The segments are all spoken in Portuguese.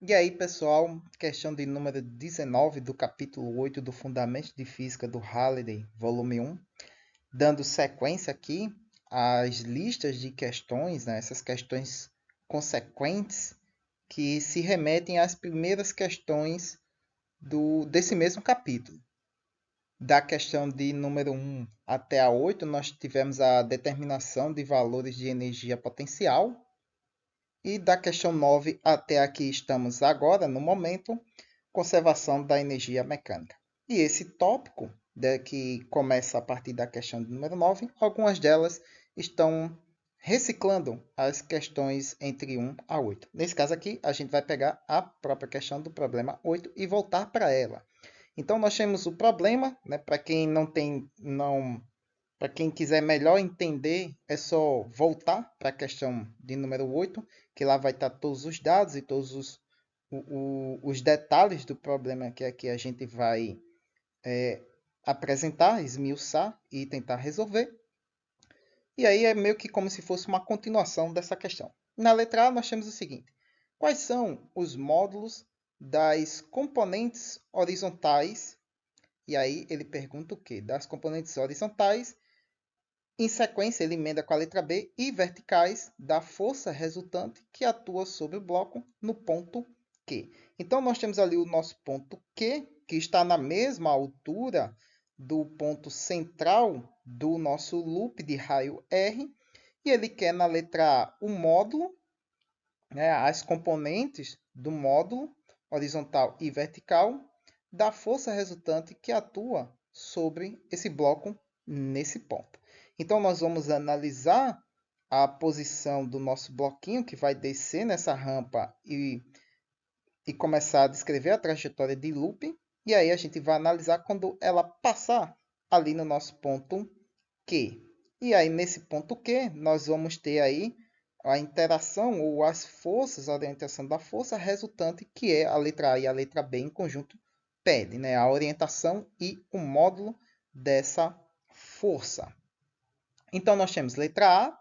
E aí, pessoal, questão de número 19 do capítulo 8 do Fundamentos de Física do Halliday, volume 1, dando sequência aqui às listas de questões, né, essas questões consequentes que se remetem às primeiras questões desse mesmo capítulo. Da questão de número 1 até a 8, nós tivemos a determinação de valores de energia potencial. E da questão 9 até aqui estamos agora, no momento, conservação da energia mecânica. E esse tópico, que começa a partir da questão de número 9, algumas delas estão reciclando as questões entre 1 a 8. Nesse caso aqui, a gente vai pegar a própria questão do problema 8 e voltar para ela. Então, nós temos o problema, né, para quem não tem, não para quem quiser melhor entender, é só voltar para a questão de número 8, que lá vai estar todos os dados e todos os detalhes do problema que aqui a gente vai apresentar, esmiuçar e tentar resolver. E aí é meio que como se fosse uma continuação dessa questão. Na letra A, nós temos o seguinte: quais são os módulos das componentes horizontais? E aí ele pergunta o quê? Das componentes horizontais. Em sequência, ele emenda com a letra B e verticais da força resultante que atua sobre o bloco no ponto Q. Então, nós temos ali o nosso ponto Q, que está na mesma altura do ponto central do nosso loop de raio R. E ele quer na letra A o módulo, né, as componentes do módulo horizontal e vertical da força resultante que atua sobre esse bloco nesse ponto. Então, nós vamos analisar a posição do nosso bloquinho que vai descer nessa rampa e começar a descrever a trajetória de looping. E aí a gente vai analisar quando ela passar ali no nosso ponto Q. E aí, nesse ponto Q, nós vamos ter aí a interação ou as forças, a orientação da força resultante, que é a letra A e a letra B em conjunto pede, né? A orientação e o módulo dessa força. Então, nós temos letra A,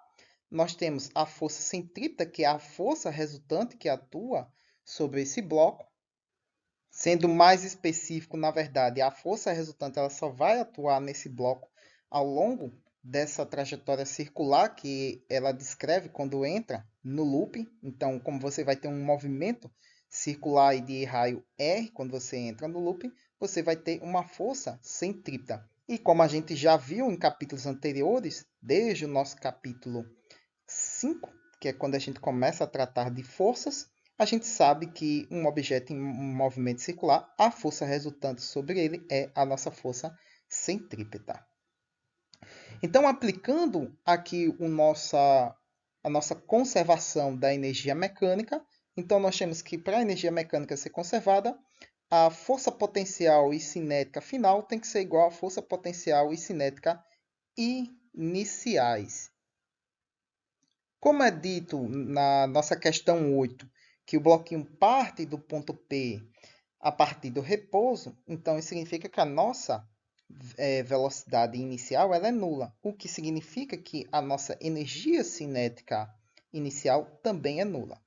nós temos a força centrípeta, que é a força resultante que atua sobre esse bloco. Sendo mais específico, na verdade, a força resultante ela só vai atuar nesse bloco ao longo dessa trajetória circular que ela descreve quando entra no loop. Então, como você vai ter um movimento circular de raio R quando você entra no loop, você vai ter uma força centrípeta. E como a gente já viu em capítulos anteriores, desde o nosso capítulo 5, que é quando a gente começa a tratar de forças, a gente sabe que um objeto em um movimento circular, a força resultante sobre ele é a nossa força centrípeta. Então, aplicando aqui a nossa conservação da energia mecânica, então nós temos que para a energia mecânica ser conservada, a força potencial e cinética final tem que ser igual à força potencial e cinética iniciais. Como é dito na nossa questão 8, que o bloquinho parte do ponto P a partir do repouso, então isso significa que a nossa velocidade inicial ela é nula, o que significa que a nossa energia cinética inicial também é nula.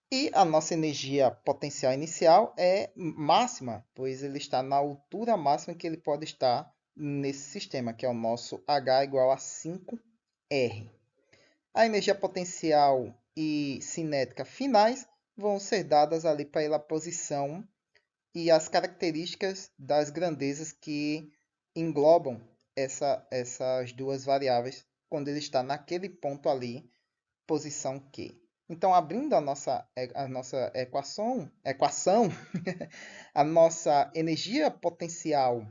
E a nossa energia potencial inicial é máxima, pois ele está na altura máxima que ele pode estar nesse sistema, que é o nosso H igual a 5R. A energia potencial e cinética finais vão ser dadas ali pela posição e as características das grandezas que englobam essas duas variáveis quando ele está naquele ponto ali, posição Q. Então, abrindo a nossa equação a nossa energia potencial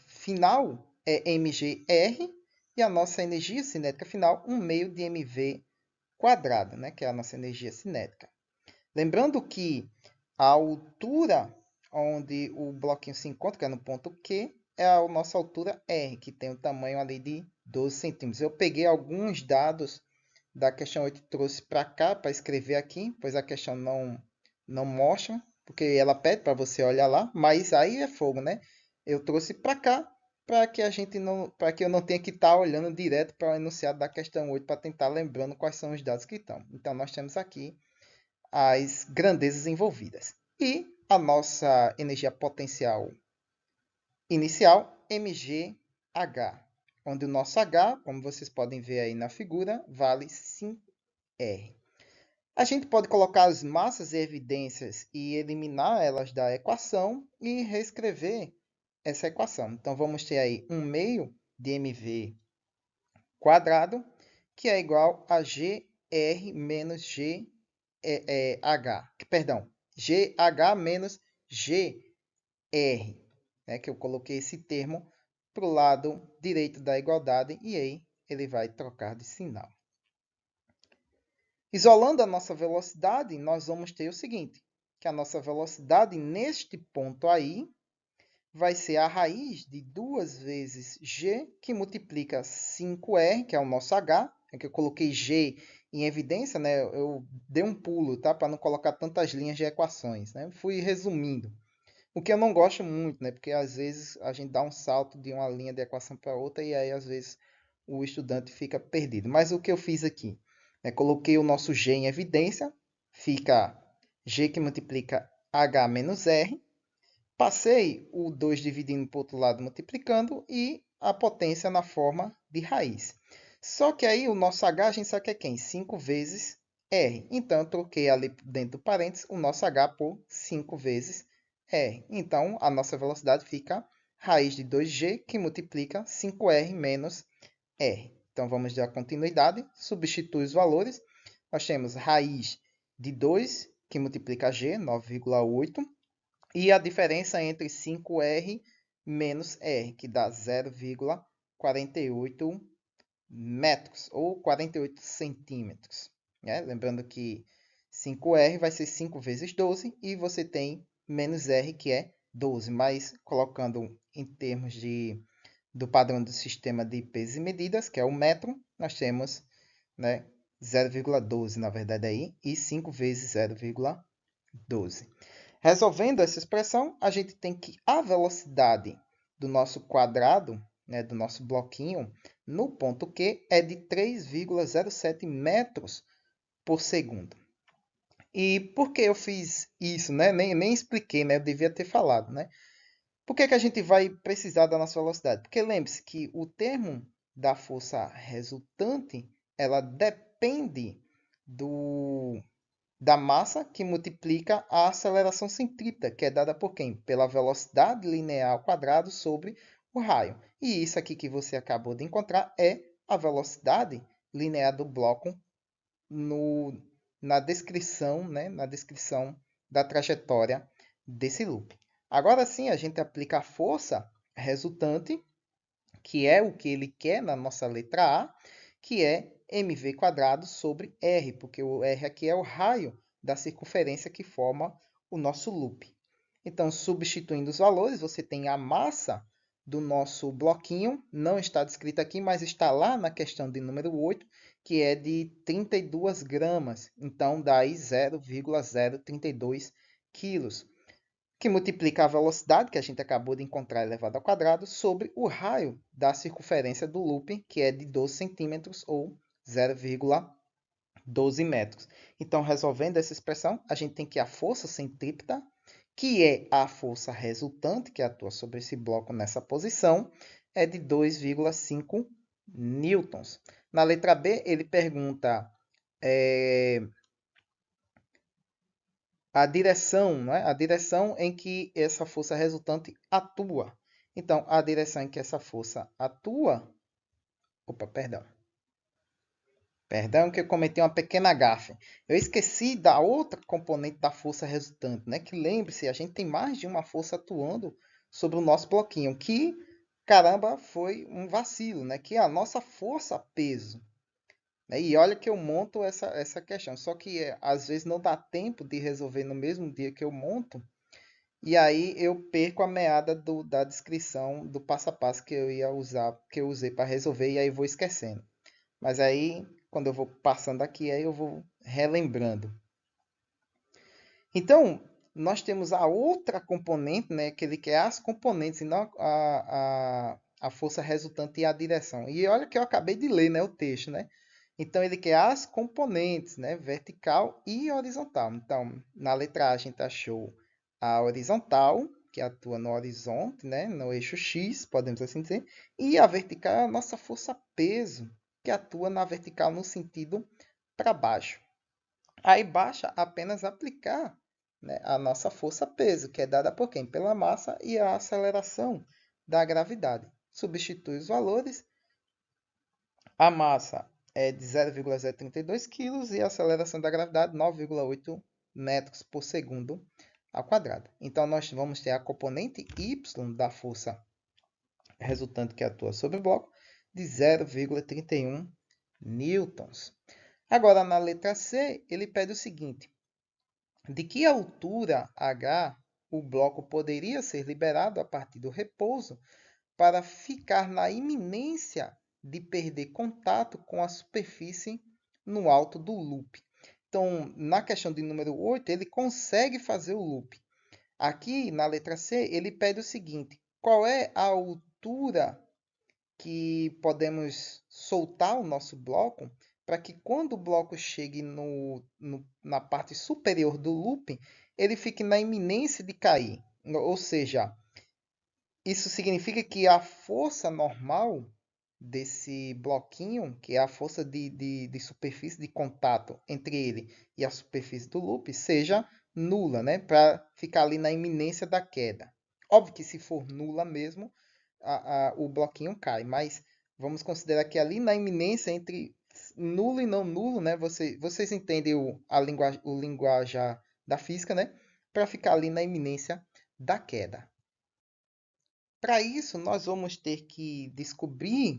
final é mgr e a nossa energia cinética final 1 meio de mv quadrado, né, que é a nossa energia cinética. Lembrando que a altura onde o bloquinho se encontra, que é no ponto Q, é a nossa altura R, que tem o tamanho ali de 12 centímetros. Eu peguei alguns dados da questão 8 e trouxe para cá, para escrever aqui, pois a questão não mostra, porque ela pede para você olhar lá, mas aí é fogo, né? Eu trouxe para cá para que eu não tenha que estar olhando direto para o enunciado da questão 8 para tentar lembrando quais são os dados que estão. Então nós temos aqui as grandezas envolvidas. E a nossa energia potencial inicial, mgh, onde o nosso H, como vocês podem ver aí na figura, vale 5R. A gente pode colocar as massas e evidências e eliminar elas da equação e reescrever essa equação. Então, vamos ter aí 1 meio de mv quadrado, que é igual a gr menos gh, perdão, gh menos gr, né, que eu coloquei esse termo para o lado direito da igualdade e aí ele vai trocar de sinal. Isolando a nossa velocidade, nós vamos ter o seguinte, que a nossa velocidade neste ponto aí vai ser a raiz de 2 vezes g, que multiplica 5r, que é o nosso h, é que eu coloquei g em evidência, né? Eu dei um pulo, tá? Para não colocar tantas linhas de equações, né? Fui resumindo. O que eu não gosto muito, né? Porque às vezes a gente dá um salto de uma linha de equação para outra e aí às vezes o estudante fica perdido. Mas o que eu fiz aqui? Coloquei o nosso g em evidência, fica g que multiplica h menos r. Passei o 2 dividindo para o outro lado multiplicando e a potência na forma de raiz. Só que aí o nosso h a gente sabe que é quem? 5 vezes r. Então eu troquei ali dentro do parênteses o nosso h por 5 vezes r. Então a nossa velocidade fica raiz de 2g que multiplica 5r menos r. Então vamos dar continuidade, substitui os valores. Nós temos raiz de 2 que multiplica g, 9,8. E a diferença entre 5R menos R, que dá 0,48 metros, ou 48 centímetros. Né? Lembrando que 5R vai ser 5 vezes 12, e você tem menos R, que é 12. Mas colocando em termos do padrão do sistema de pesos e medidas, que é o metro, nós temos, né, 0,12 na verdade aí, e 5 vezes 0,12. Resolvendo essa expressão, a gente tem que a velocidade do nosso quadrado, né, do nosso bloquinho, no ponto Q, é de 3,07 metros por segundo. E por que eu fiz isso? Né? Nem expliquei, né? Eu devia ter falado. Né? Por que a gente vai precisar da nossa velocidade? Porque lembre-se que o termo da força resultante ela depende da massa que multiplica a aceleração centrípeta, que é dada por quem? Pela velocidade linear ao quadrado sobre o raio. E isso aqui que você acabou de encontrar é a velocidade linear do bloco na descrição, né? Na descrição da trajetória desse loop. Agora sim, a gente aplica a força resultante, que é o que ele quer na nossa letra A, que é mv quadrado sobre r, porque o r aqui é o raio da circunferência que forma o nosso loop. Então, substituindo os valores, você tem a massa do nosso bloquinho, não está descrita aqui, mas está lá na questão de número 8, que é de 32 gramas. Então, dá aí 0,032 quilos, que multiplica a velocidade, que a gente acabou de encontrar elevado ao quadrado, sobre o raio da circunferência do loop, que é de 12 centímetros, ou 0,12 metros. Então, resolvendo essa expressão, a gente tem que a força centrípeta, que é a força resultante, que atua sobre esse bloco nessa posição, é de 2,5 newtons. Na letra B, ele pergunta a direção, né? A direção em que essa força resultante atua. Então, a direção em que essa força atua... Opa, perdão. Perdão que eu cometi uma pequena gafe. Eu esqueci da outra componente da força resultante, né? Que lembre-se, a gente tem mais de uma força atuando sobre o nosso bloquinho, que, caramba, foi um vacilo, né? Que é a nossa força-peso. E olha que eu monto essa questão, só que às vezes não dá tempo de resolver no mesmo dia que eu monto, e aí eu perco a meada da descrição do passo a passo que eu ia usar, que eu usei para resolver, e aí vou esquecendo. Mas aí, quando eu vou passando aqui, aí eu vou relembrando. Então, nós temos a outra componente, né, que ele quer as componentes, e não a força resultante e a direção. E olha que eu acabei de ler, né, o texto, né? Então, ele quer as componentes, né? Vertical e horizontal. Então, na letra A, a gente achou a horizontal, que atua no horizonte, né? No eixo X, podemos assim dizer. E a vertical é a nossa força-peso, que atua na vertical no sentido para baixo. Aí basta apenas aplicar, né, a nossa força-peso, que é dada por quem? Pela massa e a aceleração da gravidade. Substitui os valores. A massa é de 0,032 kg e a aceleração da gravidade 9,8 metros por segundo ao quadrado. Então, nós vamos ter a componente y da força resultante que atua sobre o bloco de 0,31 newtons. Agora, na letra C, ele pede o seguinte: de que altura h o bloco poderia ser liberado a partir do repouso para ficar na iminência de perder contato com a superfície no alto do loop. Então, na questão de número 8, ele consegue fazer o loop. Aqui, na letra C, ele pede o seguinte: qual é a altura que podemos soltar o nosso bloco para que quando o bloco chegue na parte superior do loop, ele fique na iminência de cair. Ou seja, isso significa que a força normal desse bloquinho, que é a força de superfície de contato entre ele e a superfície do loop, seja nula, né? Para ficar ali na iminência da queda. Óbvio que se for nula mesmo, o bloquinho cai, mas vamos considerar que ali na iminência entre nulo e não nulo, né? Vocês entendem o linguajar da física, né? Para ficar ali na iminência da queda. Para isso, nós vamos ter que descobrir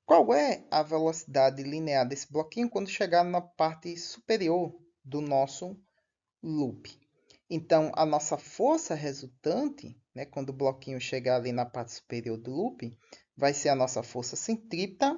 qual é a velocidade linear desse bloquinho quando chegar na parte superior do nosso loop. Então, a nossa força resultante, né, quando o bloquinho chegar ali na parte superior do loop, vai ser a nossa força centrípeta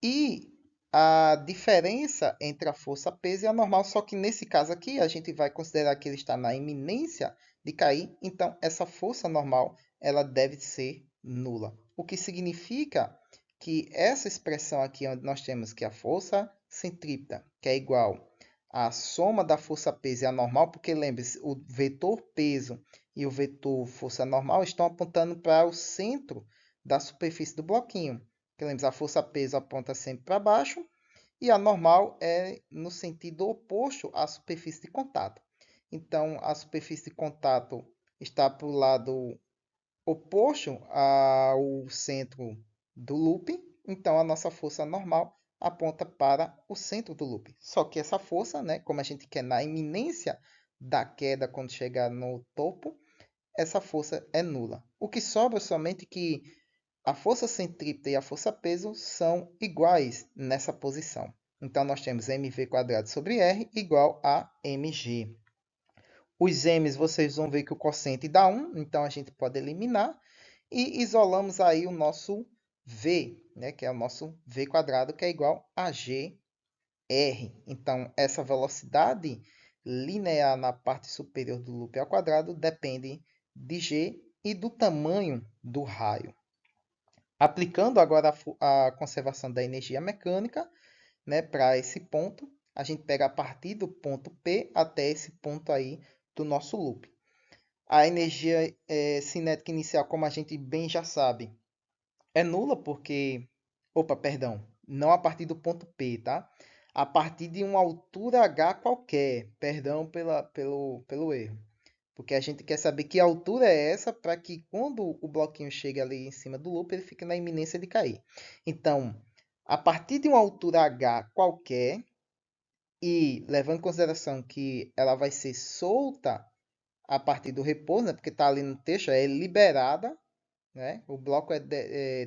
e a diferença entre a força peso e a normal, só que nesse caso aqui a gente vai considerar que ele está na iminência de cair, então essa força normal ela deve ser nula. O que significa que essa expressão aqui onde nós temos que a força centrípeta, que é igual à soma da força peso e a normal, porque lembre-se, o vetor peso e o vetor força normal estão apontando para o centro da superfície do bloquinho. Lembre-se, a força peso aponta sempre para baixo e a normal é no sentido oposto à superfície de contato. Então, a superfície de contato está para o lado oposto ao centro do loop, então a nossa força normal aponta para o centro do loop. Só que essa força, né, como a gente quer na iminência da queda quando chegar no topo, essa força é nula. O que sobra somente que a força centrípeta e a força peso são iguais nessa posição. Então, nós temos mv² sobre r igual a mg. Os m's vocês vão ver que o quociente dá 1, então a gente pode eliminar. E isolamos aí o nosso v, né, que é o nosso v², que é igual a gr. Então, essa velocidade linear na parte superior do loop ao quadrado depende de g e do tamanho do raio. Aplicando agora a conservação da energia mecânica, né, para esse ponto, a gente pega a partir do ponto P até esse ponto aí do nosso loop. A energia cinética inicial, como a gente bem já sabe, é nula porque... Opa, perdão. Não a partir do ponto P, tá? A partir de uma altura h qualquer. Perdão pelo erro. Porque a gente quer saber que altura é essa para que quando o bloquinho chegue ali em cima do loop, ele fique na iminência de cair. Então, a partir de uma altura h qualquer, e levando em consideração que ela vai ser solta a partir do repouso, né, porque está ali no texto, é liberada, né? O bloco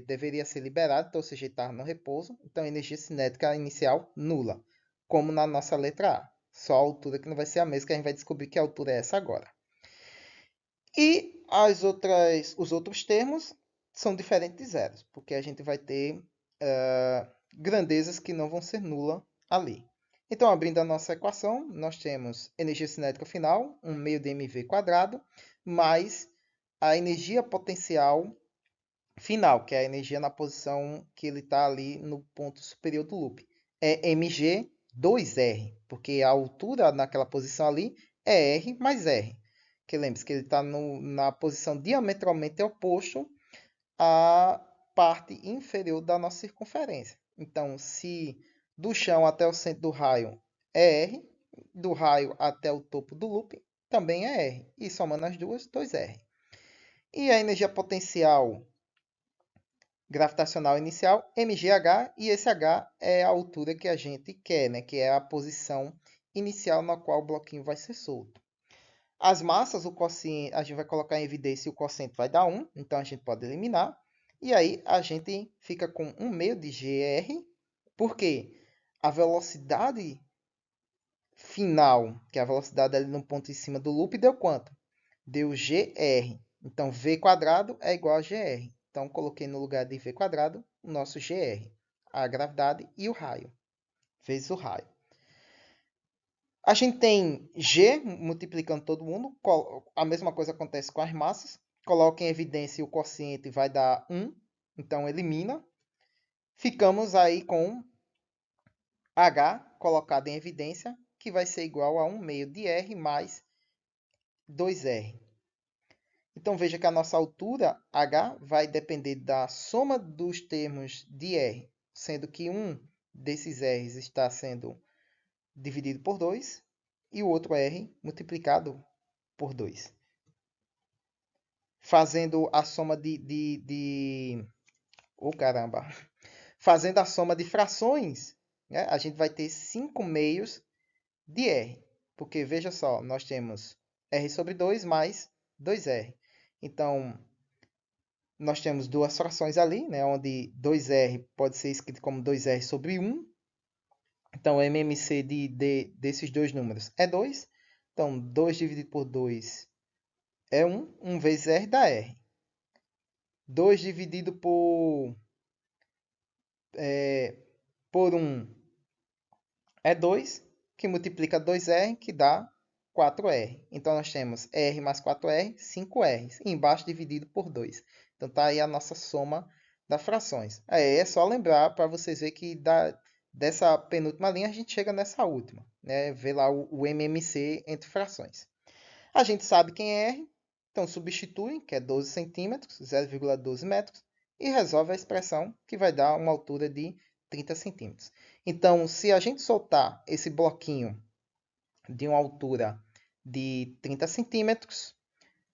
deveria ser liberado, então, ou seja, está no repouso. Então, energia cinética inicial nula, como na nossa letra A. Só a altura que não vai ser a mesma, que a gente vai descobrir que altura é essa agora. E os outros termos são diferentes de zeros, porque a gente vai ter grandezas que não vão ser nula ali. Então, abrindo a nossa equação, nós temos energia cinética final, 1 meio de mv², mais a energia potencial final, que é a energia na posição que ele está ali no ponto superior do loop. é mg 2r, porque a altura naquela posição ali é r mais r. Que lembre-se que ele está na posição diametralmente oposta à parte inferior da nossa circunferência. Então, se do chão até o centro do raio é r, do raio até o topo do loop também é r. E somando as duas, 2r. E a energia potencial gravitacional inicial, mgh, e esse h é a altura que a gente quer, né? Que é a posição inicial na qual o bloquinho vai ser solto. As massas, o quociente, a gente vai colocar em evidência e o quociente vai dar 1, então a gente pode eliminar. E aí a gente fica com 1 meio de gr, porque a velocidade final, que é a velocidade ali no ponto em cima do loop, deu quanto? Deu gr. Então, v quadrado é igual a gr. Então, coloquei no lugar de v quadrado o nosso gr, a gravidade e o raio, vezes o raio. A gente tem g multiplicando todo mundo. A mesma coisa acontece com as massas. Coloca em evidência e o quociente vai dar 1. Então, elimina. Ficamos aí com h colocado em evidência, que vai ser igual a 1 meio de r mais 2r. Então, veja que a nossa altura, h, vai depender da soma dos termos de r, sendo que um desses r's está sendo dividido por 2 e o outro r multiplicado por 2. Fazendo a soma Oh, caramba! Fazendo a soma de frações, né, a gente vai ter 5 meios de r. Porque, veja só, nós temos r sobre 2 mais 2r. Então, nós temos duas frações ali, né, onde 2r pode ser escrito como 2r sobre 1. Então, o MMC desses dois números é 2. Então, 2 dividido por 2 é 1. 1 vezes r dá r. 2 dividido por 1 é 2, que multiplica 2r, que dá 4r. Então, nós temos r mais 4r, 5r. E embaixo dividido por 2. Então, está aí a nossa soma das frações. Aí é só lembrar para vocês verem que dessa penúltima linha a gente chega nessa última. Né? Vê lá o MMC entre frações. A gente sabe quem é r, então substitui, que é 12 centímetros, 0,12 metros, e resolve a expressão, que vai dar uma altura de 30 centímetros. Então, se a gente soltar esse bloquinho de uma altura de 30 centímetros,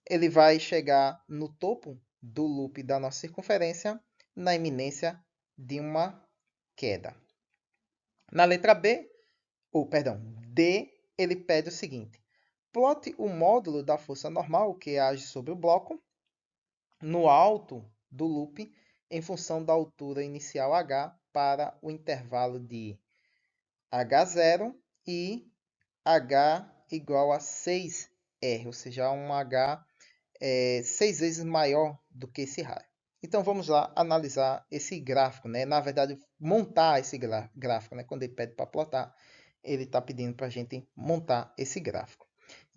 ele vai chegar no topo do loop da nossa circunferência, na iminência de uma queda. Na letra B, D, ele pede o seguinte: plote o módulo da força normal que age sobre o bloco no alto do loop em função da altura inicial h para o intervalo de h0 e h igual a 6r, ou seja, um h 6 vezes maior do que esse raio. Então, vamos lá analisar esse gráfico, né? Na verdade, montar esse gráfico, né? Quando ele pede para plotar, ele está pedindo para a gente montar esse gráfico.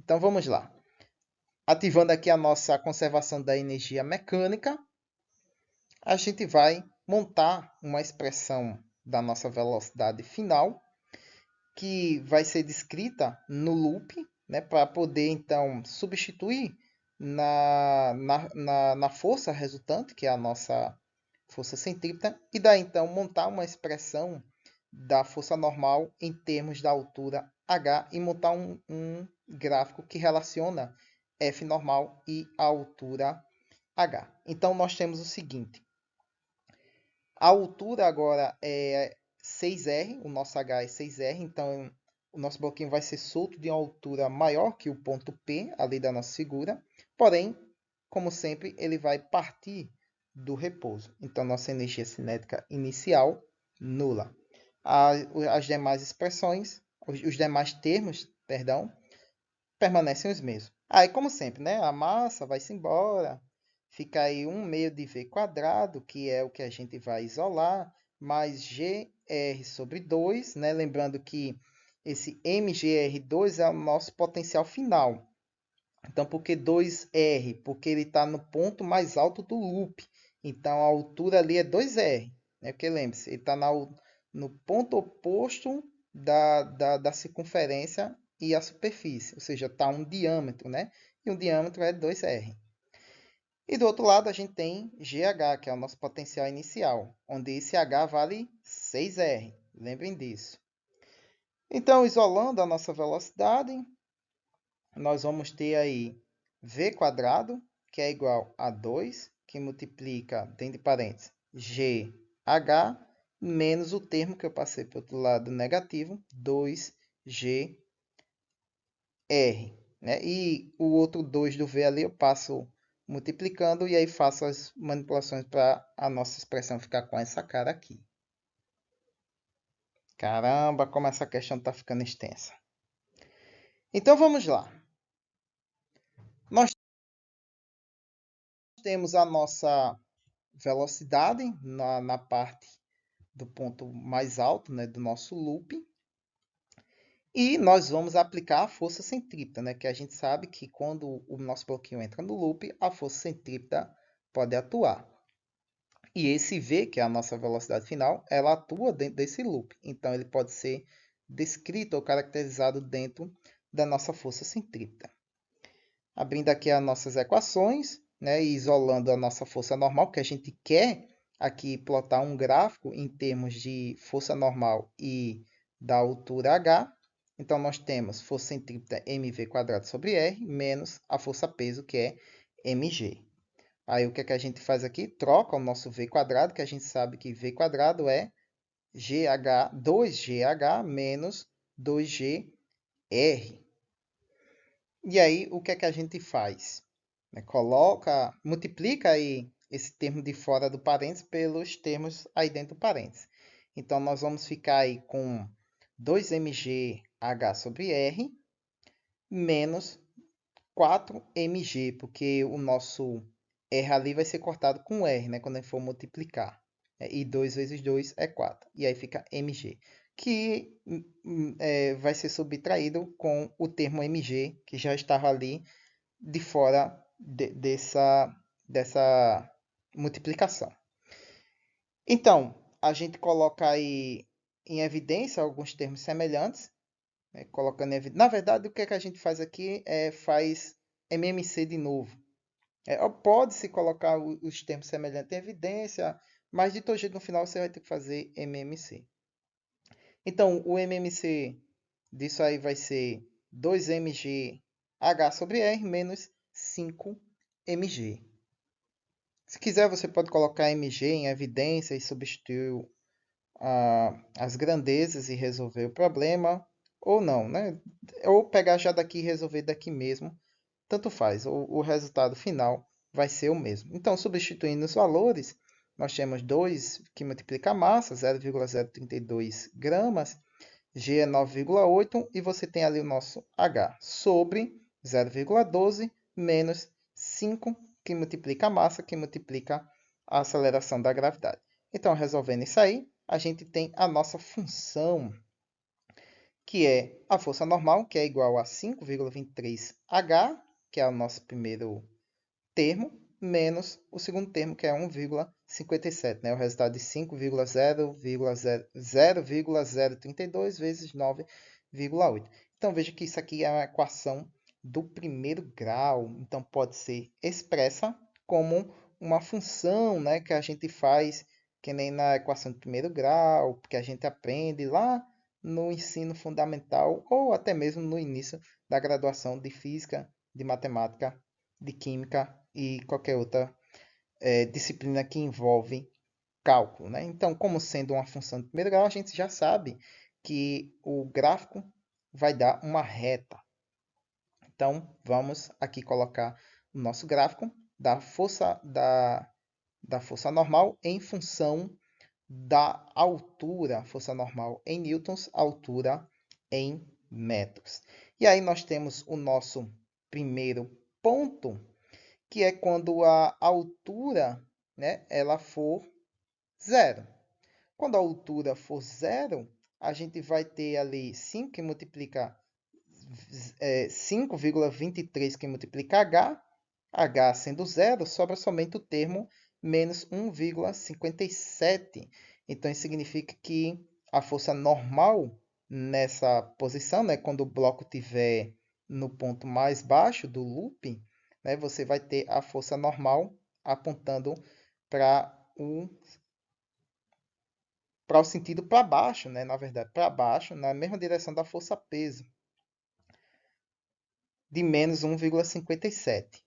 Então, vamos lá. Ativando aqui a nossa conservação da energia mecânica, a gente vai montar uma expressão da nossa velocidade final, que vai ser descrita no loop, né, para poder, então, substituir na força resultante, que é a nossa força centrípeta, e daí, então, montar uma expressão da força normal em termos da altura h e montar um gráfico que relaciona F normal e a altura h. Então, nós temos o seguinte. A altura agora é 6R, o nosso h é 6R, então o nosso bloquinho vai ser solto de uma altura maior que o ponto P, ali da nossa figura. Porém, como sempre, ele vai partir do repouso. Então, nossa energia cinética inicial, nula. As demais expressões, os demais termos, perdão, permanecem os mesmos. Aí, como sempre, né? A massa vai-se embora. Fica aí 1 meio de v quadrado, que é o que a gente vai isolar, mais gr sobre 2, né? Lembrando que esse mgr2 é o nosso potencial final. Então, por que 2r? Porque ele está no ponto mais alto do loop. Então, a altura ali é 2r. Né? Porque lembre-se, ele está no ponto oposto da circunferência e a superfície, ou seja, está um diâmetro, né? E um diâmetro é 2r. E do outro lado a gente tem GH, que é o nosso potencial inicial, onde esse H vale 6r. Lembrem disso. Então, isolando a nossa velocidade, nós vamos ter aí v², que é igual a 2, que multiplica, dentro de parênteses, GH, menos o termo que eu passei para o outro lado negativo, 2GR. Né? E o outro 2 do V ali eu passo multiplicando e aí faço as manipulações para a nossa expressão ficar com essa cara aqui. Caramba, como essa questão está ficando extensa. Então vamos lá. Nós temos a nossa velocidade na parte do ponto mais alto, né, do nosso loop. E nós vamos aplicar a força centrípeta, né, que a gente sabe que quando o nosso bloquinho entra no loop, a força centrípeta pode atuar. E esse V, que é a nossa velocidade final, ela atua dentro desse loop. Então, ele pode ser descrito ou caracterizado dentro da nossa força centrípeta. Abrindo aqui as nossas equações, né, e isolando a nossa força normal, porque a gente quer aqui plotar um gráfico em termos de força normal e da altura h. Então, nós temos força centrípeta mv² sobre r, menos a força peso, que é mg. Aí, o que é que a gente faz aqui? Troca o nosso v², que a gente sabe que v² é 2gh menos 2gr. E aí, o que é que a gente faz? Multiplica aí esse termo de fora do parênteses pelos termos aí dentro do parênteses. Então, nós vamos ficar aí com 2mgh sobre r menos 4mg, porque o nosso R ali vai ser cortado com R, né, quando a gente for multiplicar. E 2 vezes 2 é 4. E aí fica mg, que vai ser subtraído com o termo mg, que já estava ali de fora dessa multiplicação. Então, a gente coloca aí em evidência alguns termos semelhantes, né, colocando na verdade, o que é que a gente faz aqui faz MMC de novo. Pode-se colocar os termos semelhantes em evidência, mas de todo jeito no final você vai ter que fazer MMC. Então, o MMC disso aí vai ser 2mgh sobre r menos 5mg. Se quiser, você pode colocar mg em evidência e substituir as grandezas e resolver o problema, ou não, né? Ou pegar já daqui e resolver daqui mesmo, tanto faz, o resultado final vai ser o mesmo. Então, substituindo os valores, nós temos 2 que multiplica a massa, 0,032 gramas, G é 9,8 e você tem ali o nosso H, sobre 0,12 menos 5 que multiplica a massa, que multiplica a aceleração da gravidade. Então, resolvendo isso aí, a gente tem a nossa função, que é a força normal, que é igual a 5,23h, que é o nosso primeiro termo, menos o segundo termo, que é 1,57, né? O resultado de 5,0,032 vezes 9,8. Então, veja que isso aqui é uma equação do primeiro grau. Então, pode ser expressa como uma função, né, que a gente faz, que nem na equação do primeiro grau, que a gente aprende lá no ensino fundamental, ou até mesmo no início da graduação de Física, de Matemática, de Química e qualquer outra disciplina que envolve cálculo, né? Então, como sendo uma função de primeiro grau, a gente já sabe que o gráfico vai dar uma reta. Então, vamos aqui colocar o nosso gráfico da força normal em função da altura, força normal em newtons, altura em metros. E aí nós temos o nosso primeiro ponto, que é quando a altura, né, ela for zero. Quando a altura for zero, a gente vai ter ali 5 que multiplica 5,23 que multiplica h, h sendo zero, sobra somente o termo menos 1,57. Então, isso significa que a força normal nessa posição, né? Quando o bloco estiver no ponto mais baixo do loop, né? Você vai ter a força normal apontando para o sentido para baixo, né? Na verdade, para baixo, na mesma direção da força peso, de menos 1,57.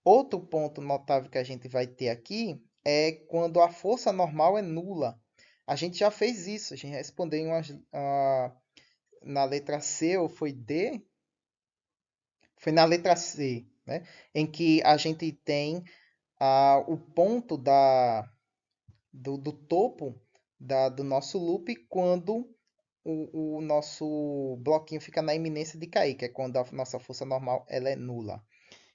Outro ponto notável que a gente vai ter aqui é quando a força normal é nula. A gente já fez isso, a gente respondeu na letra C ou foi D? Foi na letra C, né? Em que a gente tem o ponto do topo do nosso loop quando o nosso bloquinho fica na iminência de cair, que é quando a nossa força normal ela é nula.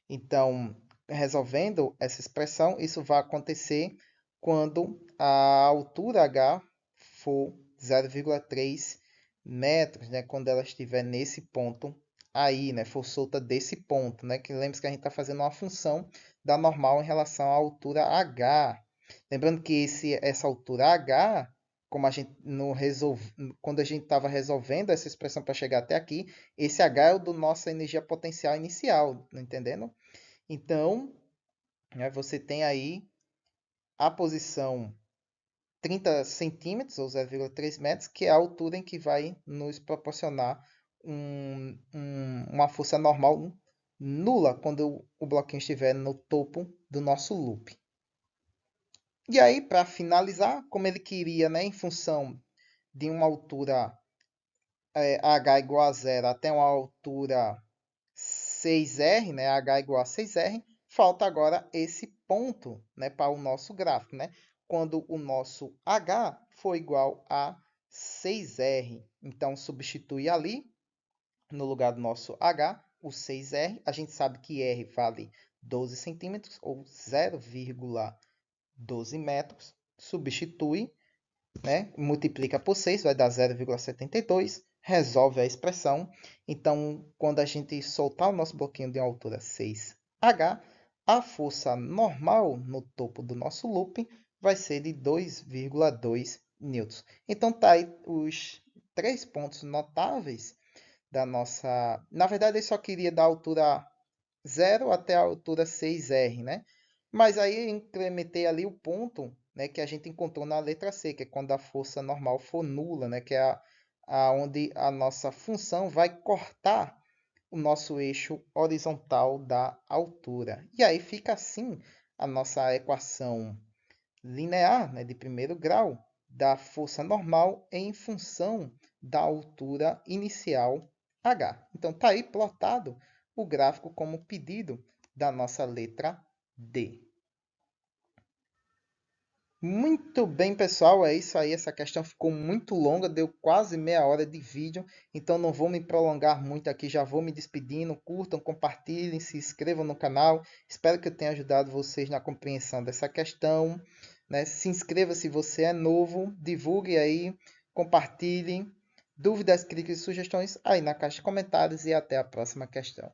Então, resolvendo essa expressão, isso vai acontecer quando a altura h for 0,3 metros, né? Quando ela estiver nesse ponto aí, né? For solta desse ponto, né? Que lembre-se que a gente está fazendo uma função da normal em relação à altura h. Lembrando que essa altura h, como a gente não resolve, quando a gente estava resolvendo essa expressão para chegar até aqui, esse h é o do nossa energia potencial inicial, tá entendendo? Então, né, você tem aí a posição 30 centímetros, ou 0,3 metros, que é a altura em que vai nos proporcionar uma força normal nula quando o bloquinho estiver no topo do nosso loop. E aí, para finalizar, como ele queria, né, em função de uma altura h igual a zero até uma altura 6R, né, h igual a 6R, falta agora esse ponto, né, para o nosso gráfico, né? Quando o nosso h for igual a 6R. Então, substitui ali, no lugar do nosso h, o 6R. A gente sabe que R vale 12 centímetros, ou 0,12 metros. Substitui, né? Multiplica por 6, vai dar 0,72, resolve a expressão. Então, quando a gente soltar o nosso bloquinho de uma altura 6H, a força normal no topo do nosso loop vai ser de 2,2 newtons. Então, tá aí os 3 pontos notáveis da nossa... Na verdade, eu só queria da altura 0 até a altura 6R, né? Mas aí eu incrementei ali o ponto, né, que a gente encontrou na letra C, que é quando a força normal for nula, né, que é onde a nossa função vai cortar o nosso eixo horizontal da altura. E aí fica assim a nossa equação linear, né, de primeiro grau da força normal em função da altura inicial h. Então está aí plotado o gráfico como pedido da nossa letra D. Muito bem, pessoal, é isso aí. Essa questão ficou muito longa, deu quase meia hora de vídeo, então não vou me prolongar muito aqui, já vou me despedindo. Curtam, compartilhem, se inscrevam no canal. Espero que eu tenha ajudado vocês na compreensão dessa questão, né? Se inscreva se você é novo, divulgue aí, compartilhem. Dúvidas, críticas e sugestões aí na caixa de comentários e até a próxima questão.